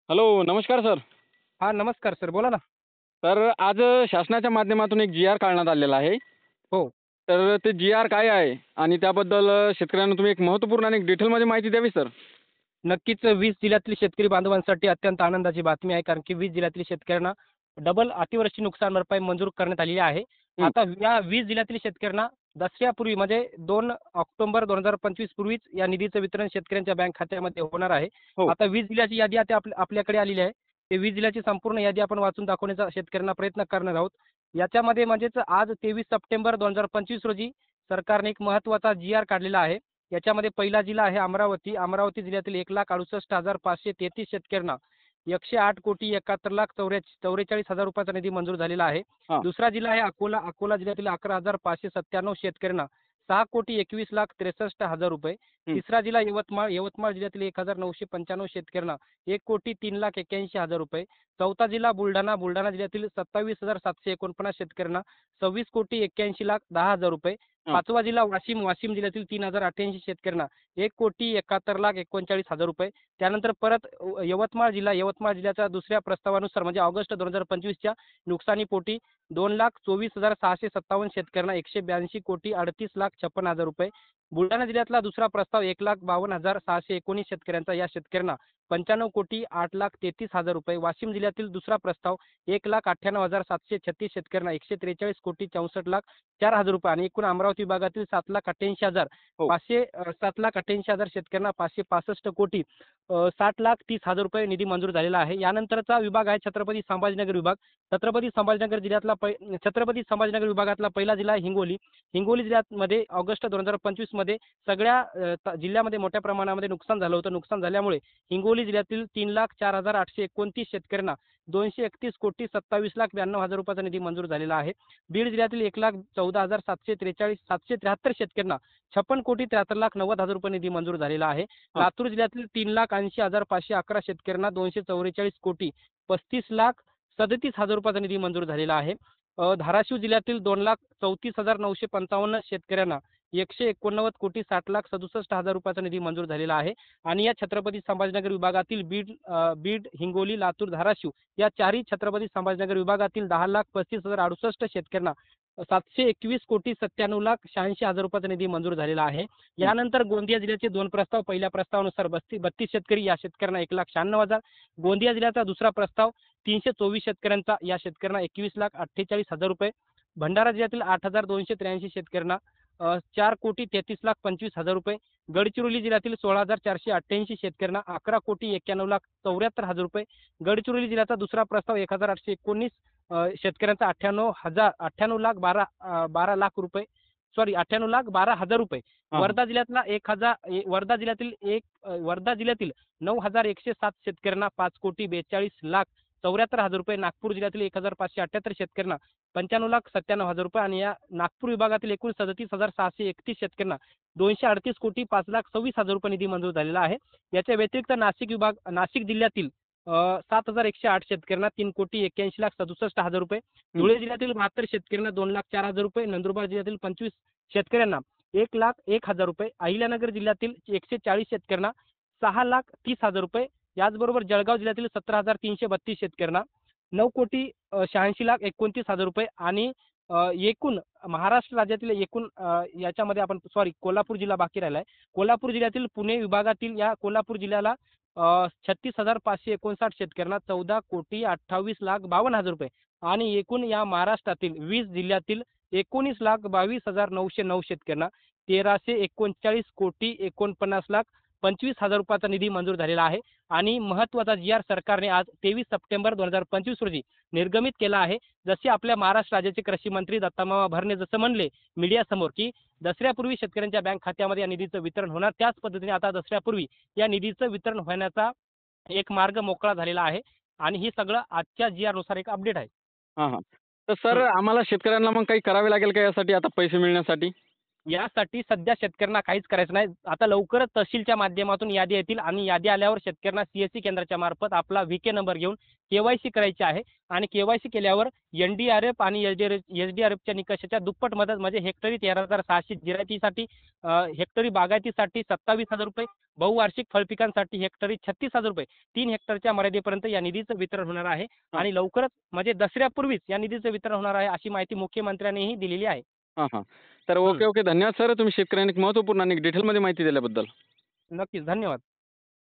Hello, नमस्कार sir. हां, नमस्कार सर. बोला ना. तर आज शासनाच्या माध्यमातून एक जी-आर काढण्यात आलेला आहे. हो. तर ते जी-आर काय आहे आणि त्याबद्दल शेतकऱ्यांना तुम्ही एक महत्त्वपूर्ण आणि एक डिटेलमध्ये माहिती द्यावी सर. नक्कीच 20 जिल्ह्यातील शेतकरी बांधवांसाठी अत्यंत आनंदाची बातमी आहे. कारण की 20 जिल्ह्यातील शेतकऱ्यांना डबल अतिवृष्टी नुकसान भरपाई मंजूर करण्यात आलेली आहे. हं. आता या 20 जिल्ह्यातील शेतकऱ्यांना दसऱ्यापूर्वी म्हणजे 2 ऑक्टोबर 2025 पूर्वीच या निधीचं वितरण शेतकऱ्यांच्या बँक खात्यामध्ये होणार आहे. हो. आता 20 जिल्ह्याची यादी आता आपल्याकडे आलेली आहे. ते 20 जिल्ह्याची संपूर्ण यादी आपण वाचून दाखवण्याचा शेतकऱ्यांना प्रयत्न करणार आहोत. याच्यामध्ये म्हणजेच आज 23 सप्टेंबर 2025 रोजी सरकारने एक महत्त्वाचा जी-आर काढलेला आहे. याच्यामध्ये पहिला जिल्हा आहे अमरावती. अमरावती जिल्ह्यातील 1,68,533 शेतकऱ्यांना 108,71,74,44,000 रुपयाचा निधी मंजूर झालेला आहे. हां. दुसरा जिल्हा आहे अकोला. अकोला जिल्ह्यातील 11,597 शेतकऱ्यांना 6,21,63,000 रुपये. हं. तिसरा जिल्हा यवतमाळ. यवतमाळ जिल्ह्यातील 1,995 शेतकऱ्यांना 1,03,81,000 रुपये. चौथा जिल्हा बुलढाणा. बुलढाणा जिल्ह्यातील 27,749 शेतकऱ्यांना 26,81,10,000 रुपये. हां. पाचवा जिल्हा वाशिम. वाशिम जिल्ह्यातील 3,088 शेतकऱ्यांना 1,71,71,00,000 रुपये. त्यानंतर परत यवतमाळ जिल्हा. यवतमाळ जिल्ह्याच्या दुसऱ्या प्रस्तावानुसार म्हणजे ऑगस्ट 2025च्या नुकसानीपोटी 2,24,657 शेतकऱ्यांना 182,38,56,56,000 रुपये. बुलढाणा जिल्ह्यातला दुसरा प्रस्ताव 1,52,619 शेतकऱ्यांचा. या शेतकऱ्यांना 95,08,33,000 रुपये. वाशिम जिल्ह्यातील दुसरा प्रस्ताव 1,98,736 शेतकऱ्यांना 143,64,04,000 रुपये आणि एकूण अमरावती विभागातील 7,88,000 हो. 7,88,000 शेतकऱ्यांना 565,60,30,000 रुपये निधी मंजूर झालेला आहे. यानंतरचा विभाग आहे छत्रपती संभाजीनगर विभाग. छत्रपती संभाजीनगर जिल्ह्यातला छत्रपती संभाजीनगर विभागातला पहिला जिल्हा आहे हिंगोली. हिंगोली जिल्ह्यामध्ये ऑगस्ट 2025 मध्ये सगळ्या जिल्ह्यामध्ये मोठ्या प्रमाणामध्ये नुकसान झालं होतं. नुकसान झाल्यामुळे हिंगोली जिल्ह्यातील 3,04,829 शेतकऱ्यांना 231,27,92,000 रुपयाचा निधी मंजूर झालेला आहे. बीड जिल्ह्यातील 1,14,743 शेतकऱ्यांना 56,73,90,000 रुपये निधी मंजूर झालेला आहे. हां. लातूर जिल्ह्यातील 3,80,511 शेतकऱ्यांना 244,35,37,000 रुपयाचा निधी मंजूर झालेला आहे. धाराशिव जिल्ह्यातील 2,34,955 शेतकऱ्यांना 189,60,67,000 रुपयाचा निधी मंजूर झालेला आहे. आणि या छत्रपती संभाजीनगर विभागातील बीड, हिंगोली, लातूर, धाराशिव या चारही छत्रपती संभाजीनगर विभागातील 10,35,068 शेतकऱ्यांना 721,97,86,000 रुपयाचा निधी मंजूर झालेला आहे. हं. यानंतर गोंदिया जिल्ह्याचे दोन प्रस्ताव. पहिल्या प्रस्तावानुसार 32 शेतकरी. या शेतकऱ्यांना 1,96,000. गोंदिया जिल्ह्याचा दुसरा प्रस्ताव 324 शेतकऱ्यांचा. या शेतकऱ्यांना 21,48,000 रुपये. भंडारा जिल्ह्यातील 8,283 शेतकऱ्यांना 4,33,25,000 रुपये. गडचिरोली जिल्ह्यातील 16,488 शेतकऱ्यांना 11,91,74,000 रुपये. गडचिरोली जिल्ह्याचा दुसरा प्रस्ताव 1,819 शेतकऱ्यांचा 98,12,00,000 रुपये. सॉरी 98,12,000 रुपये. हां. वर्धा जिल्ह्यातील 9,107 शेतकऱ्यांना 5,42,40,74,000 रुपये. नागपूर जिल्ह्यातील 1,578 शेतकऱ्यांना 95,97,000 रुपये आणि या नागपूर विभागातील एकूण 37,631 शेतकऱ्यांना 238,05,26,000 रुपये निधी मंजूर झालेला आहे. याच्या व्यतिरिक्त नाशिक जिल्ह्यातील 7,108 शेतकऱ्यांना 3,81,67,000 रुपये. हं. धुळे जिल्ह्यातील 72 शेतकऱ्यांना 2,04,000 रुपये. नंदुरबार जिल्ह्यातील 25 शेतकऱ्यांना 1,01,000 रुपये. अहिल्यानगर जिल्ह्यातील 140 शेतकऱ्यांना 6,30,000 रुपये. याचबरोबर जळगाव जिल्ह्यातील 17,332 शेतकऱ्यांना 9,86,29,000 रुपये आणि एकूण महाराष्ट्र राज्यातील एकूण याच्यामध्ये आपण कोल्हापूर जिल्हा बाकी राहिला आहे. कोल्हापूर जिल्ह्यातील पुणे विभागातील या कोल्हापूर जिल्ह्याला 36,559 शेतकऱ्यांना 14,28,52,000 रुपये आणि एकूण या महाराष्ट्रातील 20 जिल्ह्यातील 19,22,909 शेतकऱ्यांना 13,39,49,25,000 रुपयाचा निधी मंजूर झालेला आहे. आणि महत्त्वाचा जी-आर सरकारने आज 23 सप्टेंबर 2025 रोजी निर्गमित केला आहे. जसे आपल्या महाराष्ट्र राज्याचे कृषी मंत्री दत्तामामा भरणे जसं म्हणले मीडियासमोर की दसऱ्यापूर्वी शेतकऱ्यांच्या बँक खात्यामध्ये या निधीचं वितरण होणार, त्याच पद्धतीने आता दसऱ्यापूर्वी या निधीचं वितरण होण्याचा एक मार्ग मोकळा झालेला आहे. आणि हे सगळं आजच्या जी-आर नुसार एक अपडेट आहे. हां, हां. तर सर हं. आम्हाला शेतकऱ्यांना मग काही करावे लागेल का यासाठी आता पैसे मिळण्यासाठी? यासाठी सध्या शेतकऱ्यांना काहीच करायचं नाही. आता लवकरच तहसीलच्या माध्यमातून यादी येतील आणि यादी आल्यावर शेतकऱ्यांना सीएससी केंद्राच्या मार्फत आपला व्हीके नंबर घेऊन केवायसी करायची आहे आणि केवायसी केल्यावर एनडीआरएफ आणि एसडीआरएफच्या निकषाच्या दुप्पट मदत म्हणजे हेक्टरी 13,600 जिरायतीसाठी, हेक्टरी बागायतीसाठी 27,000 रुपये, बहुवार्षिक फळपिकांसाठी हेक्टरी 36,000 रुपये, 3 हेक्टरच्या मर्यादेपर्यंत या निधीचं वितरण होणार आहे आणि लवकरच म्हणजे दसऱ्यापूर्वीच या निधीचं वितरण होणार आहे अशी माहिती मुख्यमंत्र्यांनीही दिलेली आहे. हां हां. तर ओके ओके, धन्यवाद सर, तुम्ही शेतकऱ्यांना एक महत्त्वपूर्ण आणि डिटेलमध्ये माहिती दिल्याबद्दल. नक्कीच धन्यवाद.